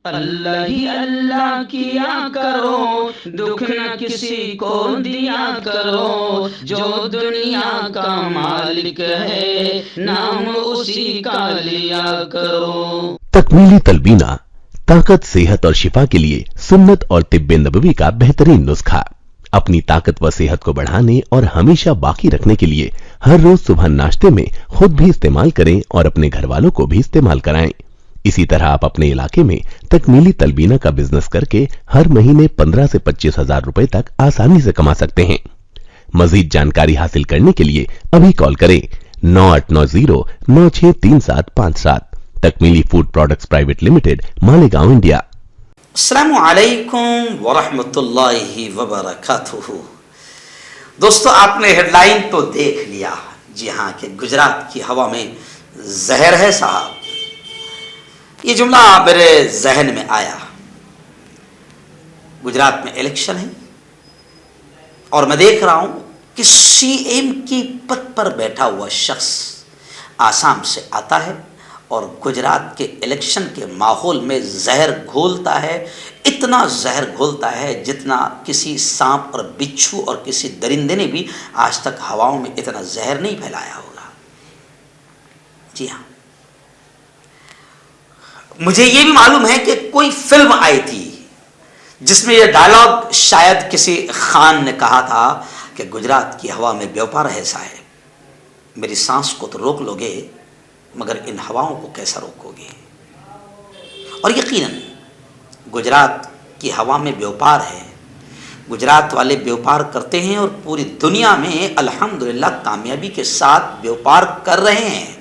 اللہ ہی اللہ کیا کرو، دکھ نہ کسی کو دیا کرو، جو دنیا کا مالک ہے نام اسی کا لیا کرو۔ تکمیلی تلبینہ طاقت، صحت اور شفا کے لیے سنت اور طب نبوی کا بہترین نسخہ۔ اپنی طاقت و صحت کو بڑھانے اور ہمیشہ باقی رکھنے کے لیے ہر روز صبح ناشتے میں خود بھی استعمال کریں اور اپنے گھر والوں کو بھی استعمال کرائیں۔ اسی طرح آپ اپنے علاقے میں تکمیلی تلبینہ کا بزنس کر کے ہر مہینے 15 سے 25 ہزار روپے تک آسانی سے کما سکتے ہیں۔ مزید جانکاری حاصل کرنے کے لیے ابھی کال کریں 9890963757۔ Takmili food products private limited, Malegaon, India. السلام علیکم ورحمۃ اللہ وبرکاتہ۔ دوستو، آپ نے ہیڈ لائن تو دیکھ لیا، جی ہاں، کہ گجرات کی ہوا میں زہر ہے صاحب۔ یہ جملہ میرے ذہن میں آیا۔ گجرات میں الیکشن ہے اور میں دیکھ رہا ہوں کہ سی ایم کی پد پر بیٹھا ہوا شخص آسام سے آتا ہے اور گجرات کے الیکشن کے ماحول میں زہر گھولتا ہے۔ اتنا زہر گھولتا ہے جتنا کسی سانپ اور بچھو اور کسی درندے نے بھی آج تک ہواؤں میں اتنا زہر نہیں پھیلایا ہوگا۔ جی ہاں، مجھے یہ بھی معلوم ہے کہ کوئی فلم آئی تھی جس میں یہ ڈائلاگ شاید کسی خان نے کہا تھا کہ گجرات کی ہوا میں بیوپار ہے صاحب، میری سانس کو تو روک لو گے مگر ان ہواؤں کو کیسا روکو گے؟ اور یقیناً گجرات کی ہوا میں بیوپار ہے۔ گجرات والے بیوپار کرتے ہیں اور پوری دنیا میں الحمدللہ کامیابی کے ساتھ بیوپار کر رہے ہیں۔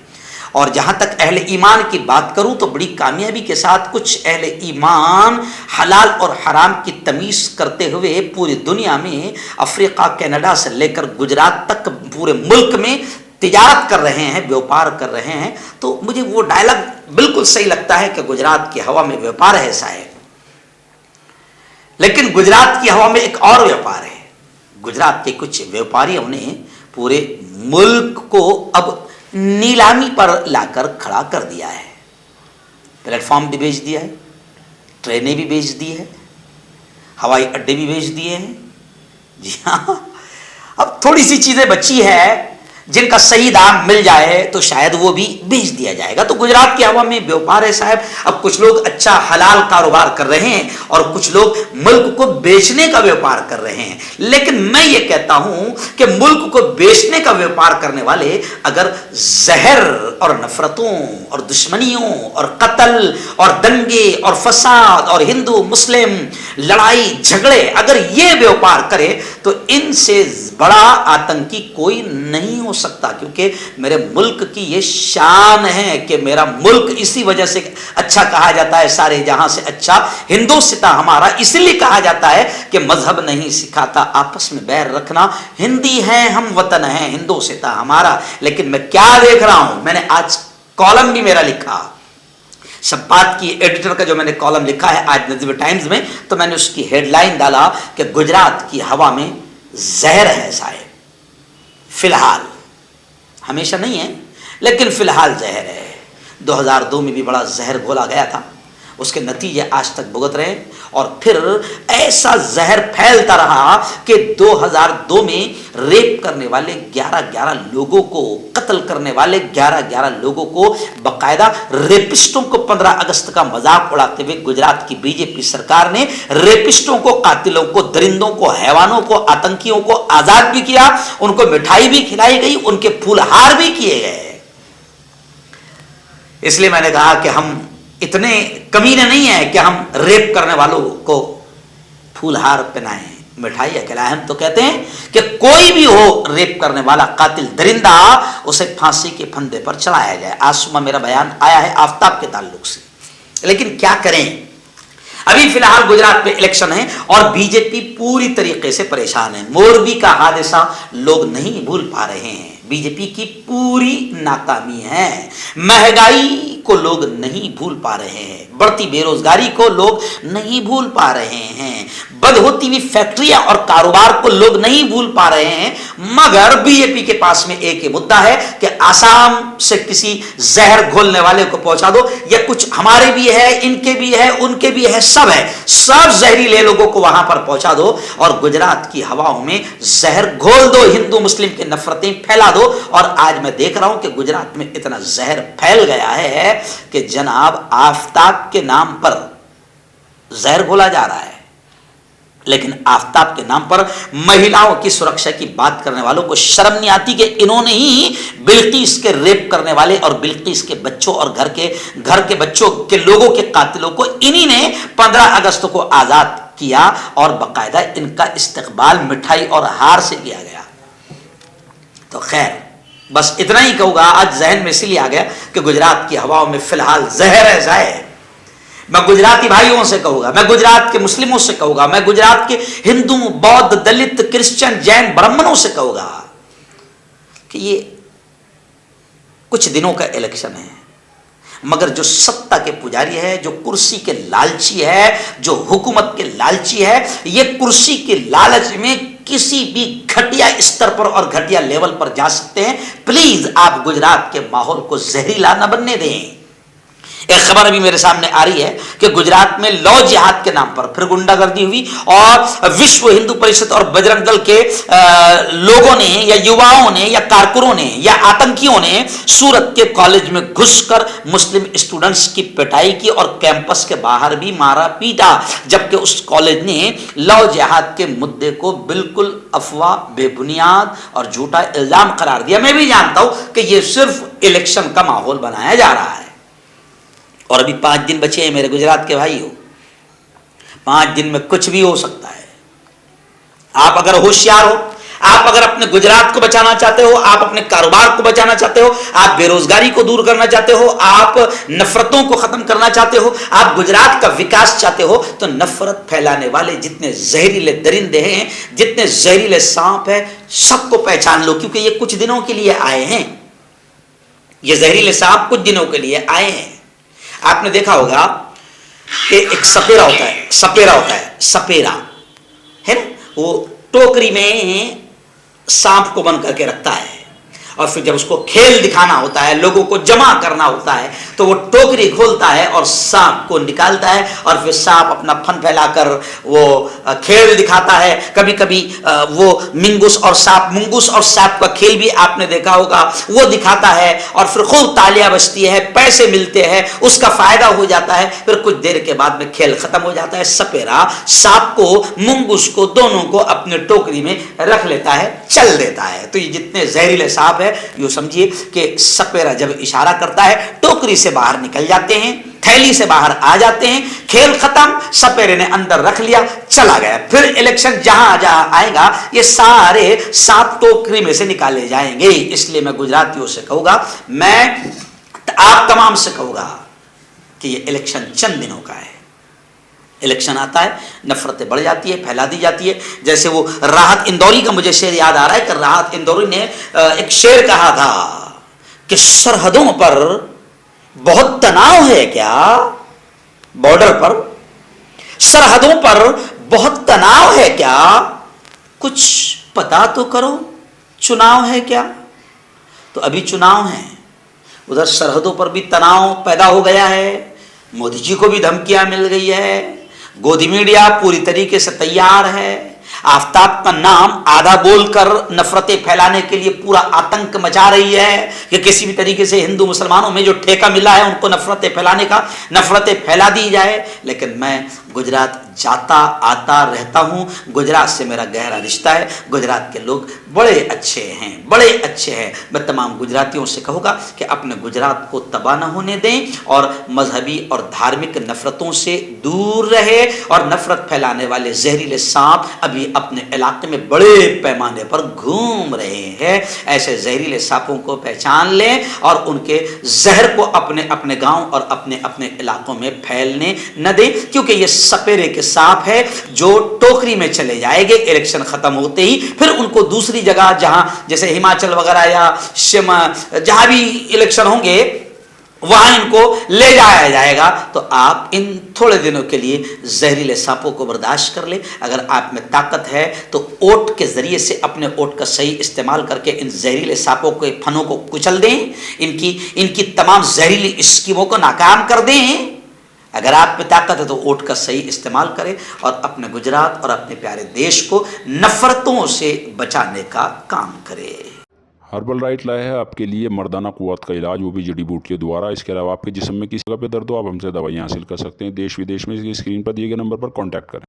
اور جہاں تک اہل ایمان کی بات کروں تو بڑی کامیابی کے ساتھ کچھ اہل ایمان حلال اور حرام کی تمیز کرتے ہوئے پوری دنیا میں افریقہ، کینیڈا سے لے کر گجرات تک پورے ملک میں تجارت کر رہے ہیں، بیوپار کر رہے ہیں۔ تو مجھے وہ ڈائلاگ بالکل صحیح لگتا ہے کہ گجرات کی ہوا میں بیوپار ہے صاحب۔ لیکن گجرات کی ہوا میں ایک اور بیوپار ہے۔ گجرات کے کچھ بیوپاریوں نے پورے ملک کو اب نیلامی پر لا کر کھڑا کر دیا ہے۔ پلیٹ فارم بھی بیچ دیا ہے، ٹرینیں بھی بیچ دی ہے، ہوائی اڈے بھی بیچ دیے ہیں۔ جی ہاں، اب تھوڑی سی چیزیں بچی ہے جن کا صحیح دام مل جائے تو شاید وہ بھی بیچ دیا جائے گا۔ تو گجرات کی ہوا میں بیوپار ہے صاحب۔ اب کچھ لوگ اچھا حلال کاروبار کر رہے ہیں اور کچھ لوگ ملک کو بیچنے کا بیوپار کر رہے ہیں۔ لیکن میں یہ کہتا ہوں کہ ملک کو بیچنے کا بیوپار کرنے والے اگر زہر اور نفرتوں اور دشمنیوں اور قتل اور دنگے اور فساد اور ہندو مسلم لڑائی جھگڑے اگر یہ بیوپار کرے تو ان سے بڑا آتنکی کوئی نہیں ہو سکتا، کیونکہ میرے ملک کی یہ شان ہے کہ میرا ملک اسی وجہ سے اچھا کہا جاتا ہے، سارے جہاں سے اچھا ہندوستان ہمارا اس لیے کہا جاتا ہے کہ مذہب نہیں سکھاتا آپس میں بیر رکھنا، ہندی ہیں ہم، وطن ہیں ہندوستان ہمارا۔ لیکن میں کیا دیکھ رہا ہوں، میں نے آج کالم بھی میرا لکھا، شبات کی ایڈیٹر کا جو میں نے کالم لکھا ہے آج نظم ٹائمز میں، تو میں نے اس کی ہیڈ لائن ڈالا کہ گجرات کی ہوا میں زہر ہے صاحب۔ فی الحال، ہمیشہ نہیں ہے لیکن فی الحال زہر ہے۔ 2002 میں بھی بڑا زہر گھولا گیا تھا، اس کے نتیجے آج تک بھگت رہے، اور پھر ایسا زہر پھیلتا رہا کہ 2002 میں ریپ کرنے والے 11 لوگوں کو، قتل کرنے والے 11 لوگوں کو، باقاعدہ ریپسٹوں کو 15 اگست کا مذاق اڑاتے ہوئے گجرات کی بی جے پی سرکار نے ریپسٹوں کو، قاتلوں کو، درندوں کو، حیوانوں کو، آتنکیوں کو آزاد بھی کیا، ان کو مٹھائی بھی کھلائی گئی، ان کے پھول ہار بھی کیے گئے۔ اس لیے میں نے کہا کہ ہم اتنے کمینے نہیں ہیں کہ ہم ریپ کرنے والوں کو پھول ہار پہنائیں، مٹھائیاں کھلائیں۔ ہم تو کہتے ہیں کہ کوئی بھی ہو ریپ کرنے والا قاتل درندہ، اسے پھانسی کے پھندے پر چڑھایا جائے۔ آج صبح میرا بیان آیا ہے آفتاب کے تعلق سے، لیکن کیا کریں، ابھی فی الحال گجرات میں الیکشن ہے اور بی جے پی پوری طریقے سے پریشان ہے۔ موربی کا حادثہ لوگ نہیں بھول پا رہے ہیں، بی جے پی کی پوری ناکامی ہے۔ مہنگائی کو لوگ نہیں بھول پا رہے ہیں، بڑھتی بے روزگاری کو لوگ نہیں بھول پا رہے ہیں، बंद होती हुई फैक्ट्रियां और कारोबार को लोग नहीं भूल पा रहे हैं, मगर बीजेपी के पास में एक ही मुद्दा है कि आसाम से किसी जहर घोलने वाले को पहुंचा दो, या कुछ हमारे भी है, इनके भी है, उनके भी है, सब है, सब जहरीले लोगों को वहां पर पहुंचा दो और गुजरात की हवाओं में जहर घोल दो, हिंदू मुस्लिम की नफरतें फैला दो। और आज मैं देख रहा हूं कि गुजरात में इतना जहर फैल गया है कि जनाब आफताब के नाम पर जहर घोला जा रहा है, लेकिन आफताब के नाम पर महिलाओं की सुरक्षा की बात करने वालों को शर्म नहीं आती कि इन्होंने ही बिल्किस के रेप करने वाले और बिल्किस के बच्चों और घर के बच्चों के लोगों के कातिलों को इन्हीं ने 15 अगस्त को आजाद किया और बाकायदा इनका इस्तकबाल मिठाई और हार से किया गया। तो खैर बस इतना ही कहूंगा, आज जहन में इसलिए आ गया कि गुजरात की हवाओं में फिलहाल जहर ऐसा है। मैं गुजराती भाइयों से कहूंगा, मैं गुजरात के मुस्लिमों से कहूंगा, मैं गुजरात के हिंदू, बौद्ध, दलित, क्रिश्चियन, जैन, ब्राह्मणों से कहूंगा कि ये कुछ दिनों का इलेक्शन है, मगर जो सत्ता के पुजारी है, जो कुर्सी के लालची है, जो हुकूमत के लालची है, ये कुर्सी के लालच में किसी भी घटिया स्तर पर और घटिया लेवल पर जा सकते हैं। प्लीज आप गुजरात के माहौल को जहरीला न बनने दें। एक खबर अभी मेरे सामने आ रही है कि गुजरात में लौ जिहाद के नाम पर फिर गुंडागर्दी हुई और विश्व हिंदू परिषद और बजरंग दल के लोगों ने या युवाओं ने या कारकुनों ने या आतंकियों ने सूरत के कॉलेज में घुसकर मुस्लिम स्टूडेंट्स की पिटाई की और कैंपस के बाहर भी मारा पीटा, जबकि उस कॉलेज ने लौ जिहाद के मुद्दे को बिल्कुल अफवाह, बेबुनियाद और झूठा इल्जाम करार दिया। मैं भी जानता हूं कि यह सिर्फ इलेक्शन का माहौल बनाया जा रहा है और अभी 5 दिन बचे हैं मेरे गुजरात के भाइयों। 5 दिन में कुछ भी हो सकता है। आप अगर होशियार हो, आप अगर अपने गुजरात को बचाना चाहते हो, आप अपने कारोबार को बचाना चाहते हो, आप बेरोजगारी को दूर करना चाहते हो, आप नफरतों को खत्म करना चाहते हो, आप गुजरात का विकास चाहते हो, तो नफरत फैलाने वाले जितने जहरीले दरिंदे हैं, जितने जहरीले सांप हैं, सबको पहचान लो, क्योंकि ये कुछ दिनों के लिए आए हैं। ये जहरीले सांप कुछ दिनों के लिए आए हैं। आपने देखा होगा कि एक सपेरा होता है ना, वो टोकरी में सांप को बंद करके रखता है और फिर जब उसको खेल दिखाना होता है, लोगों को जमा करना होता है, तो वो टोकरी खोलता है और सांप को निकालता है और फिर सांप अपना फन फैलाकर वो खेल दिखाता है। कभी कभी वो मिंगूस और सांप का खेल भी आपने देखा होगा, वो दिखाता है और फिर खूब तालियां बजती है, पैसे मिलते हैं, उसका फायदा हो जाता है। फिर कुछ देर के बाद में खेल खत्म हो जाता है। सपेरा सांप को, मुंगूस को, दोनों को अपने टोकरी में रख लेता है, चल देता है। तो ये जितने जहरीले सांप है, यूं समझिए कि सपेरा जब इशारा करता है, टोकरी से बाहर निकल जाते हैं, थैली से बाहर आ जाते हैं, खेल खत्म, सपेरे ने अंदर रख लिया, चला गया। फिर इलेक्शन जहां जहां आएगा, ये सारे सांप टोकरी में से निकाले जाएंगे। इसलिए मैं गुजरातियों से कहूंगा, मैं आप तमाम से कहूंगा कि ये इलेक्शन चंद दिनों का है। इलेक्शन आता है, नफरतें बढ़ जाती है, फैला दी जाती है। जैसे वो राहत इंदौरी का मुझे शेर याद आ रहा है कि राहत इंदौरी ने एक शेर कहा था कि सरहदों पर बहुत तनाव है क्या, बॉर्डर पर सरहदों पर बहुत तनाव है क्या, कुछ पता तो करो, चुनाव है क्या। तो अभी चुनाव है, उधर सरहदों पर भी तनाव पैदा हो गया है, मोदी जी को भी धमकियां मिल गई है, गोदी मीडिया पूरी तरीके से तैयार है, आफताब का नाम आधा बोलकर नफरतें फैलाने के लिए पूरा आतंक मचा रही है कि किसी भी तरीके से हिंदू मुसलमानों में जो ठेका मिला है उनको नफरतें फैलाने का, नफरतें फैला दी जाए। लेकिन मैं गुजरात जाता आता रहता हूं, गुजरात से मेरा गहरा रिश्ता है, गुजरात के लोग बड़े अच्छे हैं, बड़े अच्छे हैं। मैं तमाम गुजरातियों से कहूँगा कि अपने गुजरात को तबाह न होने दें और मजहबी और धार्मिक नफरतों से दूर रहे। और नफरत फैलाने वाले जहरीले सांप अभी अपने इलाके में बड़े पैमाने पर घूम रहे हैं। ऐसे जहरीले सांपों को पहचान लें और उनके जहर को अपने अपने गांव और अपने अपने इलाकों में फैलने न दें, क्योंकि ये सपेरे के सांप है जो टोकरी में चले जाएंगे इलेक्शन खत्म होते ही। फिर उनको दूसरी जगह, जहां जैसे हिमाचल वगैरह या जहां भी इलेक्शन होंगे, वहां इनको ले जाया जाएगा। तो आप इन थोड़े दिनों के लिए जहरीले सांपों को बर्दाश्त कर ले। अगर आप में ताकत है तो ओट के जरिए से अपने ओट का सही इस्तेमाल करके इन जहरीले सांपों के फनों को कुचल दें, इनकी तमाम जहरीली स्कीमों को नाकाम कर दें। अगर आप में ताकत है तो ओट का सही इस्तेमाल करें और अपने गुजरात और अपने प्यारे देश को नफरतों से बचाने का काम करें। हर्बल राइट लाया है आपके लिए मर्दाना कुव्वत का इलाज, वो भी जड़ी बूटियों द्वारा। इसके अलावा आपके जिस्म में किसी जगह पे दर्द हो, आप हमसे दवाइयाँ हासिल कर सकते हैं देश विदेश में। इसकी स्क्रीन पर दिए गए नंबर पर कॉन्टैक्ट करें।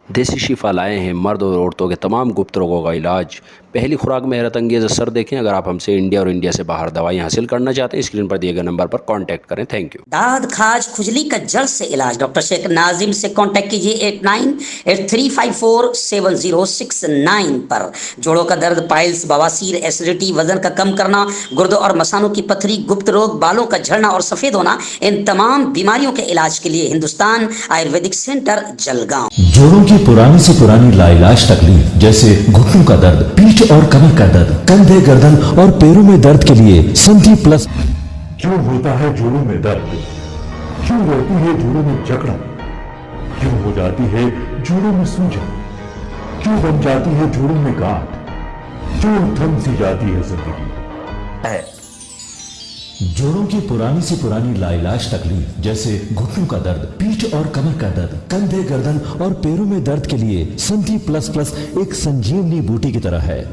देसी शिफा लाए हैं मर्द और औरतों के तमाम गुप्त रोगों का इलाज। पहली खुराक में हैरत अंगेज़ असर देखें। अगर आप हमसे इंडिया और इंडिया से बाहर दवाइयाँ हासिल करना चाहते हैं, स्क्रीन पर दिए गए नंबर पर कांटेक्ट करें। Thank you. दाद खाज खुजली का जड़ से इलाज डॉक्टर शेख नाजिम से कांटेक्ट कीजिए 8983547069 पर। जोड़ों का दर्द, पाइल्स, बवासीर, एसिडिटी, वजन का कम करना, गुर्दों और मसानों की पथरी, गुप्त रोग, बालों का झड़ना और सफेद होना, इन तमाम बीमारियों के इलाज के लिए हिंदुस्तान आयुर्वेदिक सेंटर जलगांव। जोड़ों की पुरानी से पुरानी लाइलाज तकलीफ जैसे घुटनों का दर्द, पीठ और कमर का दर्द, कंधे, गर्दन और पैरों में दर्द के लिए संधि प्लस। क्यों होता है जोड़ों में दर्द? क्यों रहती है जोड़ों में जकड़न? क्यों हो जाती है जोड़ों में सूजन? क्यों बन जाती है जोड़ों में गांठ? क्यों थम सी जाती है जिंदगी? जोड़ों की पुरानी से पुरानी लाइलाज तकलीफ जैसे घुटनों का दर्द, पीठ और कमर का दर्द, कंधे, गर्दन और पैरों में दर्द के लिए संधि प्लस प्लस एक संजीवनी बूटी की तरह है,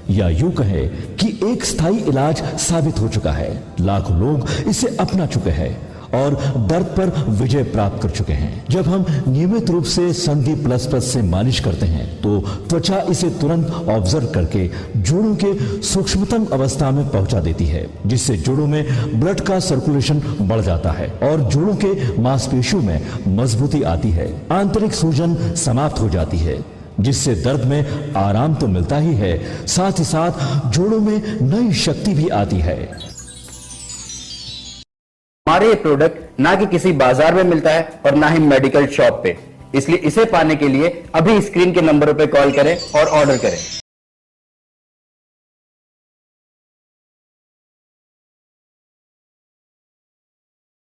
या यूं कहे कि एक स्थायी इलाज साबित हो चुका है। लाखों लोग इसे अपना चुके हैं और दर्द पर विजय प्राप्त कर चुके हैं। जब हम नियमित रूप से संधि प्लस प्लस से मालिश करते हैं तो त्वचा इसे तुरंत ऑब्जर्व करके जोड़ों के सूक्ष्मतम अवस्था में पहुंचा देती है, जिससे जोड़ों में ब्लड का सर्कुलेशन बढ़ जाता है और जोड़ों के मांसपेशियों में मजबूती आती है। आंतरिक सूजन समाप्त हो जाती है, जिससे दर्द में आराम तो मिलता ही है, साथ ही साथ जोड़ों में नई शक्ति भी आती है। हमारे ये प्रोडक्ट ना कि किसी बाजार में मिलता है और ना ही मेडिकल शॉप पे, इसलिए इसे पाने के लिए अभी स्क्रीन के नंबरों पे कॉल करें और ऑर्डर करें।